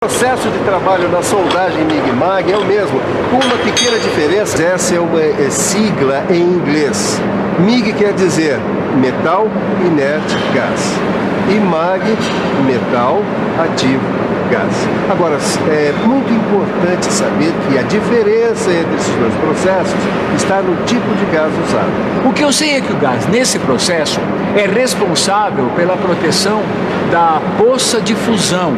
O processo de trabalho na soldagem MIG-MAG é o mesmo, com uma pequena diferença. Essa é uma sigla em inglês. MIG quer dizer metal, inerte, gás. E MAG, metal, ativo, gás. Agora, é muito importante saber que a diferença entre esses dois processos está no tipo de gás usado. O que eu sei é que o gás, nesse processo, é responsável pela proteção da poça de fusão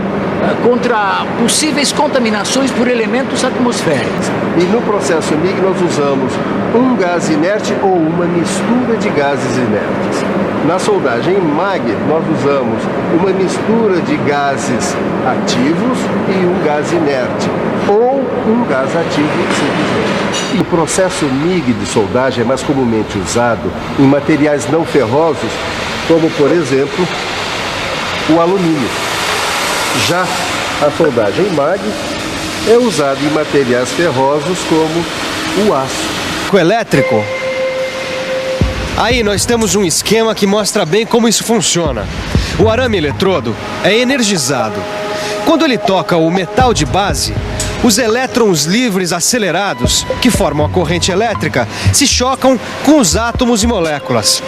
contra possíveis contaminações por elementos atmosféricos. E no processo MIG nós usamos um gás inerte ou uma mistura de gases inertes. Na soldagem MAG nós usamos uma mistura de gases ativos e um gás inerte, ou um gás ativo simplesmente. O processo MIG de soldagem é mais comumente usado em materiais não ferrosos, como por exemplo o alumínio. Já a soldagem MAG é usada em materiais ferrosos como o aço. Elétrico. Aí nós temos um esquema que mostra bem como isso funciona. O arame eletrodo é energizado. Quando ele toca o metal de base, os elétrons livres acelerados, que formam a corrente elétrica, se chocam com os átomos e moléculas.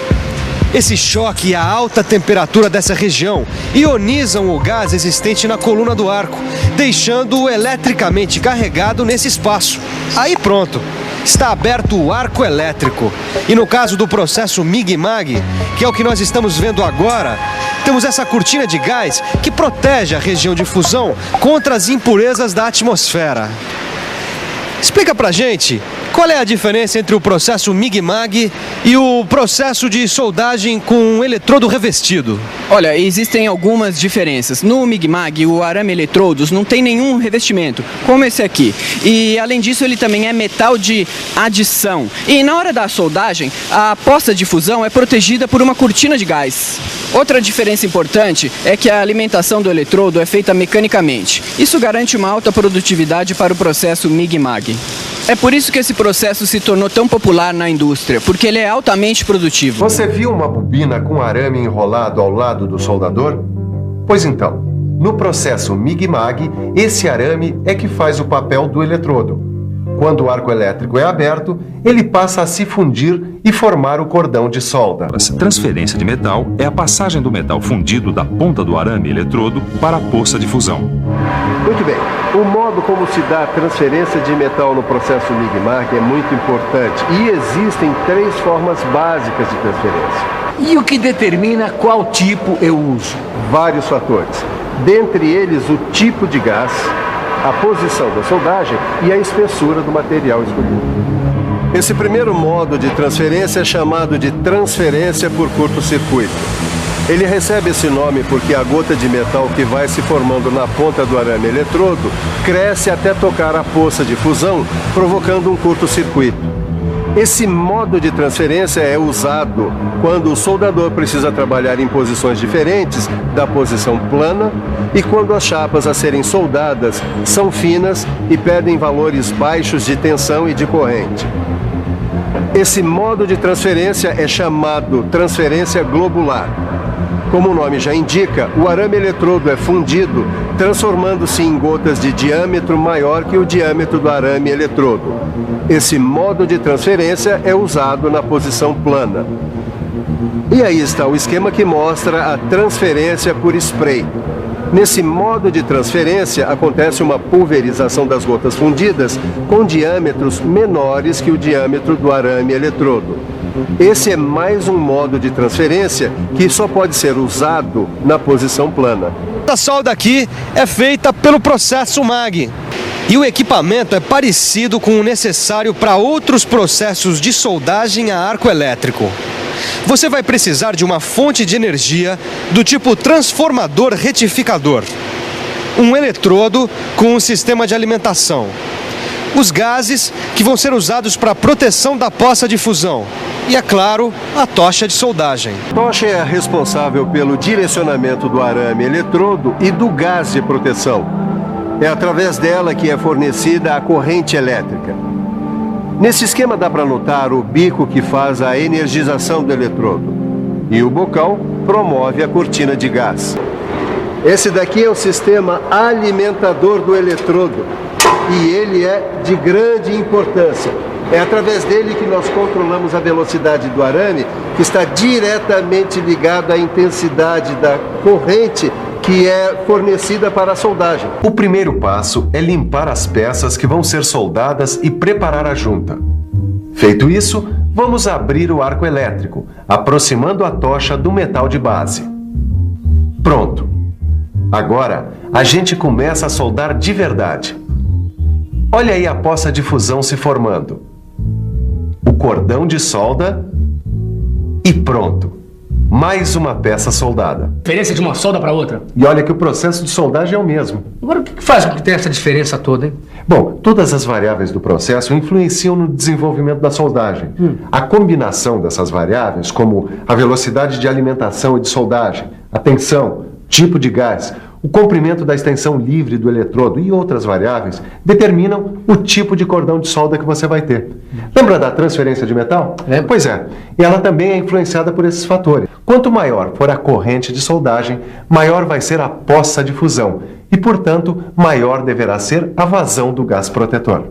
Esse choque e a alta temperatura dessa região ionizam o gás existente na coluna do arco, deixando-o eletricamente carregado nesse espaço. Aí pronto, está aberto o arco elétrico. E no caso do processo MIG-MAG, que é o que nós estamos vendo agora, temos essa cortina de gás que protege a região de fusão contra as impurezas da atmosfera. Explica pra gente qual é a diferença entre o processo MIG-MAG e o processo de soldagem com eletrodo revestido. Olha, existem algumas diferenças. No MIG-MAG, o arame eletrodos não tem nenhum revestimento, como esse aqui. E, além disso, ele também é metal de adição. E na hora da soldagem, a poça de fusão é protegida por uma cortina de gás. Outra diferença importante é que a alimentação do eletrodo é feita mecanicamente. Isso garante uma alta produtividade para o processo MIG-MAG. É por isso que esse processo se tornou tão popular na indústria, porque ele é altamente produtivo. Você viu uma bobina com arame enrolado ao lado do soldador? Pois então, no processo MIG-MAG, esse arame é que faz o papel do eletrodo. Quando o arco elétrico é aberto, ele passa a se fundir e formar o cordão de solda. Essa transferência de metal é a passagem do metal fundido da ponta do arame eletrodo para a poça de fusão. Muito bem, o modo como se dá a transferência de metal no processo MIG-MAG é muito importante e existem 3 formas básicas de transferência. E o que determina qual tipo eu uso? Vários fatores, dentre eles o tipo de gás, a posição da soldagem e a espessura do material escolhido. Esse primeiro modo de transferência é chamado de transferência por curto-circuito. Ele recebe esse nome porque a gota de metal que vai se formando na ponta do arame eletrodo cresce até tocar a poça de fusão, provocando um curto-circuito. Esse modo de transferência é usado quando o soldador precisa trabalhar em posições diferentes da posição plana e quando as chapas a serem soldadas são finas e pedem valores baixos de tensão e de corrente. Esse modo de transferência é chamado transferência globular. Como o nome já indica, o arame eletrodo é fundido, transformando-se em gotas de diâmetro maior que o diâmetro do arame eletrodo. Esse modo de transferência é usado na posição plana. E aí está o esquema que mostra a transferência por spray. Nesse modo de transferência, acontece uma pulverização das gotas fundidas com diâmetros menores que o diâmetro do arame eletrodo. Esse é mais um modo de transferência que só pode ser usado na posição plana. A solda aqui é feita pelo processo MAG. E o equipamento é parecido com o necessário para outros processos de soldagem a arco elétrico. Você vai precisar de uma fonte de energia do tipo transformador retificador, um eletrodo com um sistema de alimentação, os gases que vão ser usados para a proteção da poça de fusão e, é claro, a tocha de soldagem. A tocha é a responsável pelo direcionamento do arame eletrodo e do gás de proteção. É através dela que é fornecida a corrente elétrica. Nesse esquema dá para notar o bico que faz a energização do eletrodo e o bocal promove a cortina de gás. Esse daqui é o sistema alimentador do eletrodo e ele é de grande importância. É através dele que nós controlamos a velocidade do arame, que está diretamente ligado à intensidade da corrente que é fornecida para a soldagem. O primeiro passo é limpar as peças que vão ser soldadas e preparar a junta. Feito isso, vamos abrir o arco elétrico, aproximando a tocha do metal de base. Pronto! Agora, a gente começa a soldar de verdade. Olha aí a poça de fusão se formando. O cordão de solda e pronto! Mais uma peça soldada. Diferença de uma solda para outra? E olha que o processo de soldagem é o mesmo. Agora, o que faz com que tenha essa diferença toda, hein? Bom, todas as variáveis do processo influenciam no desenvolvimento da soldagem. A combinação dessas variáveis, como a velocidade de alimentação e de soldagem, a tensão, tipo de gás, o comprimento da extensão livre do eletrodo e outras variáveis, determinam o tipo de cordão de solda que você vai ter. Lembra da transferência de metal? Pois é, e ela também é influenciada por esses fatores. Quanto maior for a corrente de soldagem, maior vai ser a poça de fusão e, portanto, maior deverá ser a vazão do gás protetor.